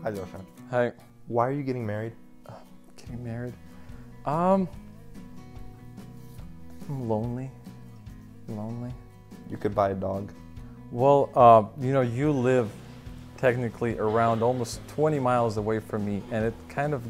Hi, Josha. Hi. Why are you getting married? Getting married? I'm lonely. Lonely. You could buy a dog. Well, you know, you live technically around almost 20 miles away from me, and it kind of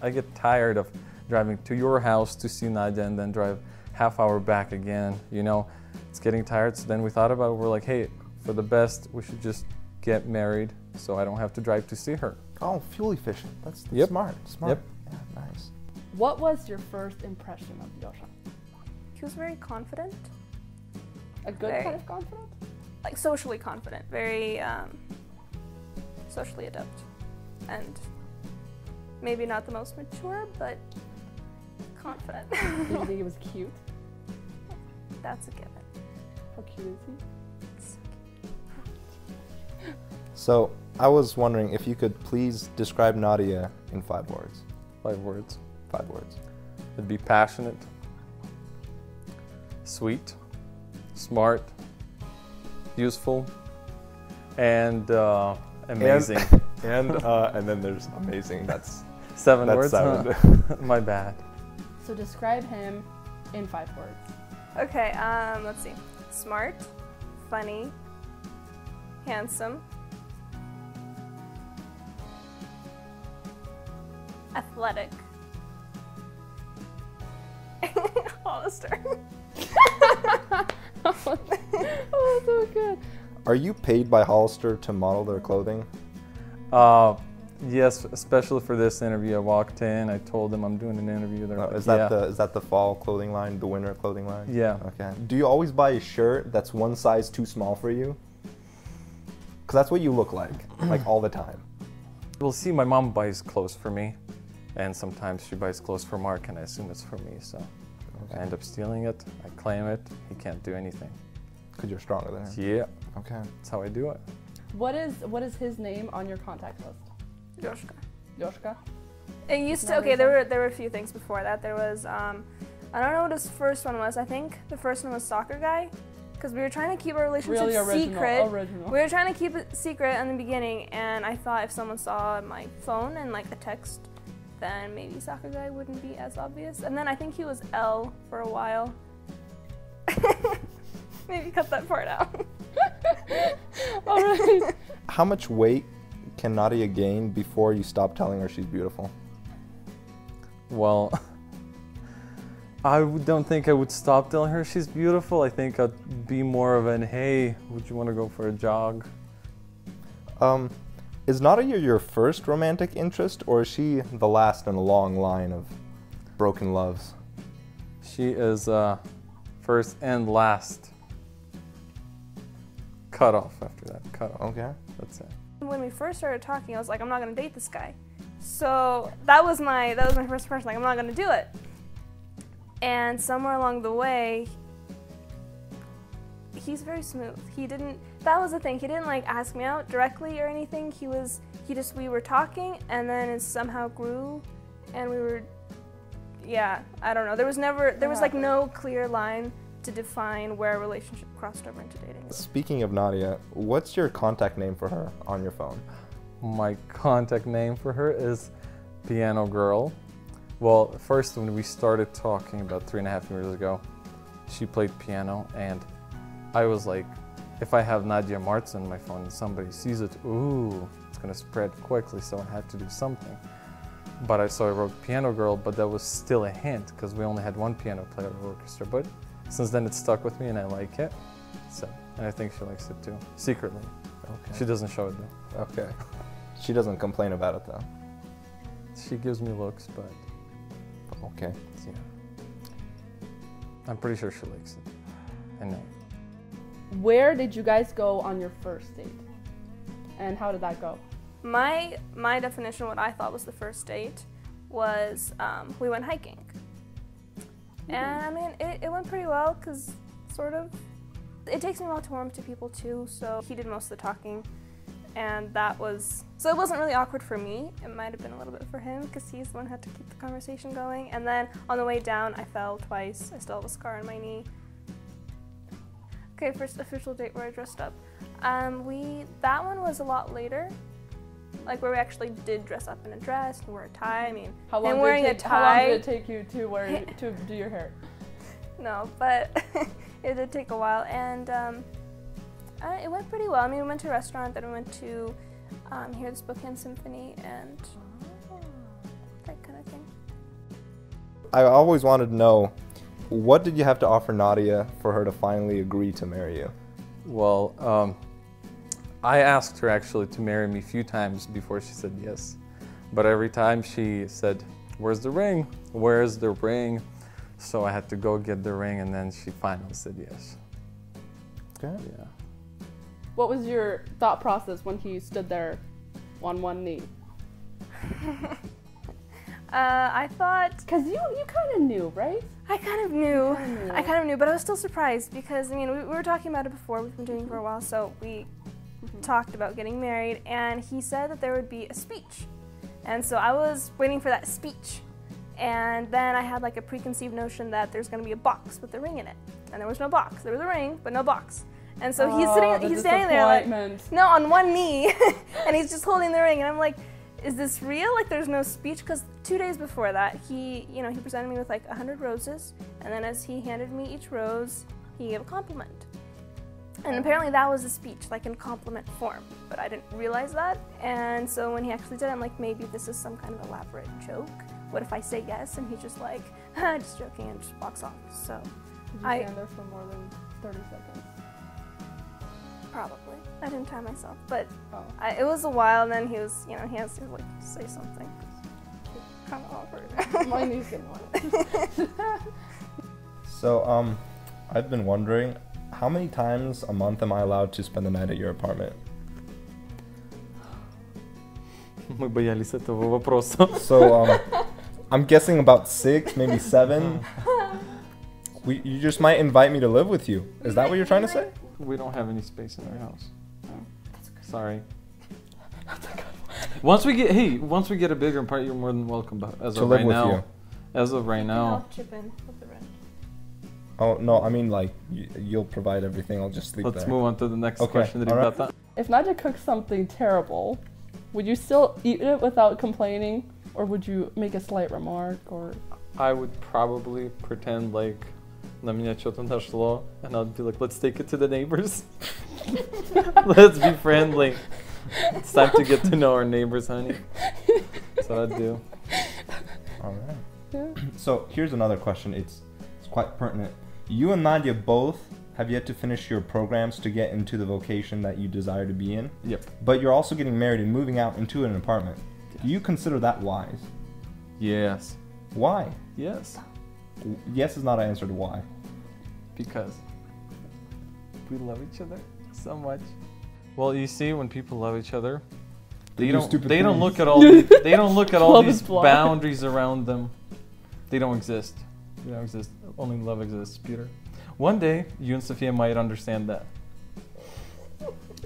I get tired of driving to your house to see Nadia and then drive half hour back again, you know. It's getting tired, so then we thought about it, we're like, hey, for the best, we should just get married so I don't have to drive to see her. Oh, fuel efficient. That's Yep. smart. Yep. Yeah, nice. What was your first impression of Josha? He was very confident, A good Very. kind of confident? like socially confident, very socially adept, and maybe not the most mature, but confident. Did you think he was cute? That's a given. How cute is he? So, I was wondering if you could please describe Nadia in 5 words. 5 words. 5 words. It'd be passionate, sweet, smart, useful, and amazing. And then there's amazing. That's 7 that's words? 7. Huh? My bad. So describe him in 5 words. Okay, let's see. Smart, funny, handsome, athletic, Hollister. Oh, so good. Are you paid by Hollister to model their clothing? Yes, especially for this interview. I walked in, I told them I'm doing an interview there. Oh, is that the fall clothing line, the winter clothing line? Yeah. Okay. Do you always buy a shirt that's one size too small for you? Because that's what you look like all the time. We'll see, my mom buys clothes for me, and sometimes she buys clothes for Mark, and I assume it's for me, so I end up stealing it, I claim it, he can't do anything. Because you're stronger than him. Yeah, Okay. that's how I do it. What is his name on your contact list? Joshka. Yoshka? It used to, Not okay, really there were a few things before that. There was, I don't know what his first one was. I think the first one was Soccer Guy, because we were trying to keep our relationship Really original. secret. Original. We were trying to keep it secret in the beginning, and I thought if someone saw my phone and like a text, then maybe Soccer Guy wouldn't be as obvious. And then I think he was L for a while. Maybe cut that part out. All right. How much weight can Nadia gain before you stop telling her she's beautiful? Well, I don't think I would stop telling her she's beautiful. I think I'd be more of an, hey, would you want to go for a jog? Is Nadia your first romantic interest, or is she the last in a long line of broken loves? She is first and last. Cut off after that, cut off. Okay. That's it. When we first started talking, I was like, I'm not gonna date this guy. So that was my first impression, like I'm not gonna do it. And somewhere along the way, he's very smooth. That was the thing, he didn't like ask me out directly or anything. We were talking, and then it somehow grew, and we were, yeah, I don't know. There was like no clear line to define where a relationship crossed over into dating. Speaking of Nadia, what's your contact name for her on your phone? My contact name for her is Piano Girl. Well, first when we started talking about 3.5 years ago, she played piano, and I was like, if I have Nadia Martz on my phone and somebody sees it, ooh, it's gonna spread quickly, so I had to do something. But I wrote Piano Girl, but that was still a hint, because we only had one piano player at the orchestra. But since then it stuck with me and I like it. So, and I think she likes it too, secretly. Okay. She doesn't show it though. Okay. She doesn't complain about it though. She gives me looks, but Okay. yeah. I'm pretty sure she likes it. I know. Where did you guys go on your first date? And how did that go? My definition of what I thought was the first date was we went hiking. And I mean, it went pretty well, because sort of, it takes me a while to warm to people too, so he did most of the talking, and so it wasn't really awkward for me. It might have been a little bit for him, because he's the one who had to keep the conversation going. And then on the way down, I fell twice. I still have a scar on my knee. Okay, first official date where I dressed up. That one was a lot later. like where we actually did dress up in a dress and wear a tie. I mean, How long, and did wearing it a take, how long tie. did it take you to do your hair? No, but it did take a while, and it went pretty well. I mean, we went to a restaurant, then we went to hear the Spokane Symphony and that kind of thing. I always wanted to know, what did you have to offer Nadia for her to finally agree to marry you? Well, I asked her actually to marry me a few times before she said yes. But every time she said, "Where's the ring? Where's the ring?" So I had to go get the ring, and then she finally said yes. Okay. Yeah. What was your thought process when he stood there on one knee? I thought, Because you kind of knew, right? I kind of knew. Kinda knew. I kind of knew, but I was still surprised because, I mean, we were talking about it before. We've been dating for a while, so we talked about getting married, and he said that there would be a speech. And so I was waiting for that speech. And then I had like a preconceived notion that there's going to be a box with the ring in it. And there was no box. There was a ring, but no box. And so he's standing there like, no, on one knee, and he's just holding the ring. And I'm like, is this real? Like, there's no speech? Because 2 days before that, he presented me with like 100 roses. And then as he handed me each rose, he gave a compliment. And apparently that was a speech, like in compliment form. But I didn't realize that. And so when he actually did it, I'm like, maybe this is some kind of elaborate joke. What if I say yes? And he's just like, just joking, and just walks off. So Did you stand there for more than 30 seconds? probably. I didn't time myself. But Oh. it was a while, and then he was, he has to like say something. Kind of awkward. My knees didn't want it. So, I've been wondering, how many times a month am I allowed to spend the night at your apartment? Мы боялись этого вопроса. So, I'm guessing about 6, maybe 7. You just might invite me to live with you. Is that what you're trying to say? We don't have any space in our house. Sorry. Once we get a bigger apartment, you're more than welcome. But as To of live right with now, you. as of right now, Help chip in with the rent. Oh, no, I mean, like, you'll provide everything. I'll just sleep let's there. move on to the next Okay, question. That alright. that. If Nadia cooks something terrible, would you still eat it without complaining? Or would you make a slight remark? Or I would probably pretend like на меня что-то нашло, and I'd be like, let's take it to the neighbors. Let's be friendly. It's time to get to know our neighbors, honey. That's what I'd do. All right. yeah. So, here's another question. It's quite pertinent. You and Nadia both have yet to finish your programs to get into the vocation that you desire to be in. Yep. But you're also getting married and moving out into an apartment. Do you consider that wise? Yes. Why? Yes. Yes is not an answer to why. Because we love each other so much. Well, you see, when people love each other, They they do don't stupid they don't things. look at all they don't look at all Love these is blind. boundaries around them. They don't exist. They don't exist. Only love exists, Peter. One day, you and Sophia might understand that.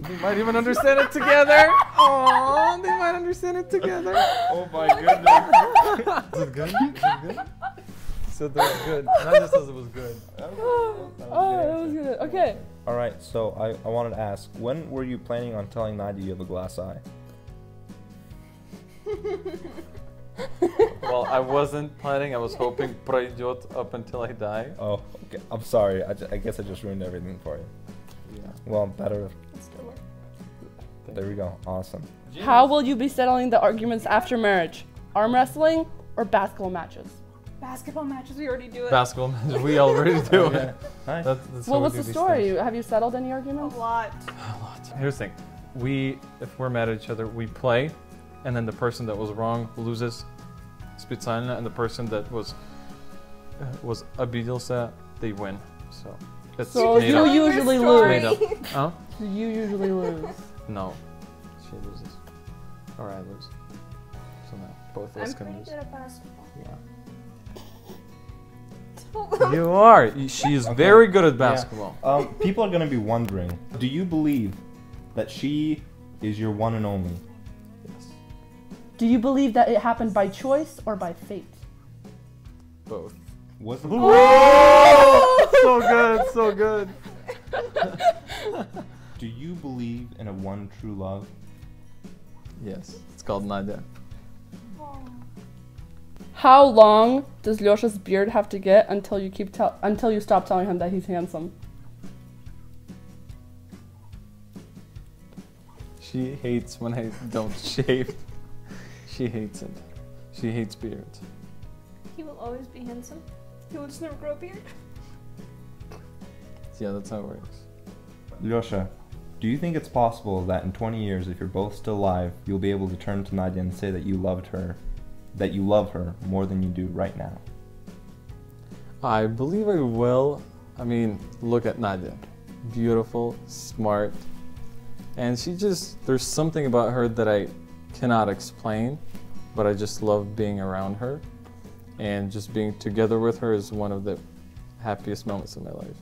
They might even understand it together. Oh, they might understand it together. Oh my goodness. Is it good? Is it good? So that was good. Not just says it was good. Oh, that was good. Okay. All right, so I wanted to ask, when were you planning on telling Nadia you have a glass eye? Well, I wasn't planning. I was hoping пройдет up until I die. Oh, okay. I'm sorry. I guess I just ruined everything for you. Yeah. Well, better. It still works. There we go. Awesome. How will you be settling the arguments after marriage? Arm wrestling or basketball matches? Basketball matches, we already do it. Basketball match. We already do Okay. it. Nice. That's how What we was do the these story? things. Have you settled any A arguments? lot. A lot. Here's the thing. If we're mad at each other, we play, and then the person that was wrong loses, специально, and the person that was обиделся, they win. So it's So made you up. usually It's lose. made up. Huh? So you usually lose. No. She loses. Or I lose. So no, both of us I'm can pretty lose. good at basketball. Yeah. You are. She is very good at basketball. People are going to be wondering, do you believe that she is your one and only? Yes. Do you believe that it happened by choice or by fate? Both. Was it? So good, so good. Do you believe in a one true love? Yes, it's called Nadia. How long does Lyosha's beard have to get until you stop telling him that he's handsome? She hates when I don't shave. She hates it. She hates beards. He will always be handsome. He will just never grow a beard. Yeah, that's how it works. Lyosha, do you think it's possible that in 20 years, if you're both still alive, you'll be able to turn to Nadia and say that you love her more than you do right now? I believe I will. I mean, look at Nadia. Beautiful, smart, and there's something about her that I cannot explain, but I just love being around her, and just being together with her is one of the happiest moments of my life.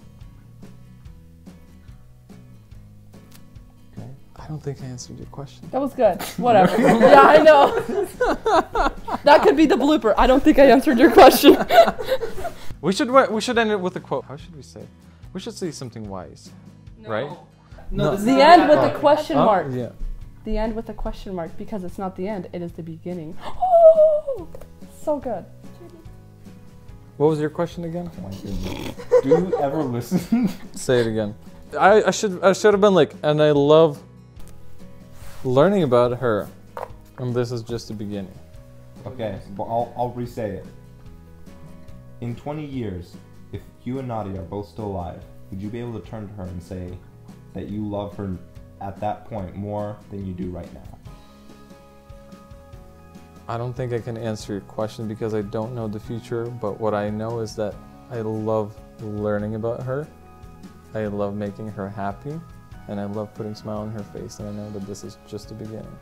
Okay. I don't think I answered your question. That was good. Whatever. Yeah, I know. That could be the blooper. I don't think I answered your question. We should end it with a quote. How should we say? We should say something wise, right? No, the end with the question mark. Yeah. The end with the question mark, because it's not the end, it is the beginning. Oh, so good. What was your question again? Oh my goodness. Do you ever listen? Say it again. I should have been like, and I love learning about her, and this is just the beginning. Okay, but I'll re-say it. In 20 years, if you and Nadia are both still alive, would you be able to turn to her and say that you love her at that point more than you do right now? I don't think I can answer your question because I don't know the future, but what I know is that I love learning about her. I love making her happy, and I love putting a smile on her face, and I know that this is just the beginning.